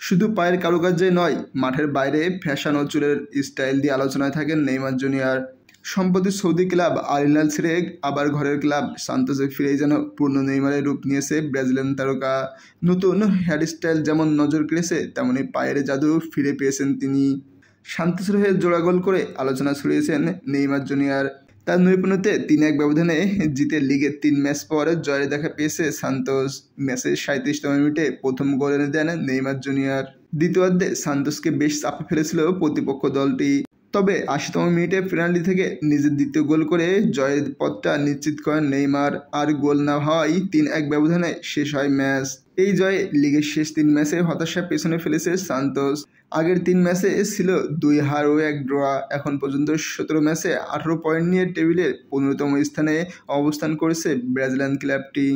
শুধু পায়ের কারুকার্যে নয়, মাঠের বাইরে ফ্যাশন ও চুলের স্টাইল দিয়ে আলোচনায় থাকেন নেইমার জুনিয়র। সম্প্রতি সৌদি ক্লাব আল হিলাল ছেড়ে আবার ঘরের ক্লাব সান্তোসে ফিরেই যেন পূর্ণ নেইমারের রূপ নিয়েছে ব্রাজিলিয়ান তারকা। নতুন হেয়ারস্টাইল যেমন নজর কেড়েছে, তেমনি পায়ের জাদু ফিরে পেয়েছেন তিনি। সান্তোসের হয়ে জোড়া গোল করে আলোচনা ছড়িয়েছেন নেইমার জুনিয়র। তার নৈপুণ্যতে ৩-১ ব্যবধানে জিতে লিগের ৩ ম্যাচ পর জয়ের দেখা পেয়েছে সান্তোস। ম্যাচের ৩৭তম মিনিটে প্রথম গোল এনে দেন নেইমার জুনিয়র। দ্বিতীয়ার্ধে সান্তোসকে বেশ চাপে ফেলেছিল প্রতিপক্ষ দলটি, তবে ৮০তম মিনিটে পেনাল্টি থেকে নিজের দ্বিতীয় গোল করে জয়ের পথটা নিশ্চিত করেন নেইমার। আর গোল না হওয়ায় ৩-১ ব্যবধানে শেষ হয় ম্যাচ। এই জয়ে লিগের শেষ ৩ ম্যাচে হতাশা পেছনে ফেলেছে সান্তোস। আগের ৩ ম্যাচে ছিল ২ হার ও ১ ড্র। এখন পর্যন্ত ১৭ ম্যাচে ১৮ পয়েন্ট নিয়ে টেবিলের ১৫তম স্থানে অবস্থান করেছে ব্রাজিলিয়ান ক্লাবটি।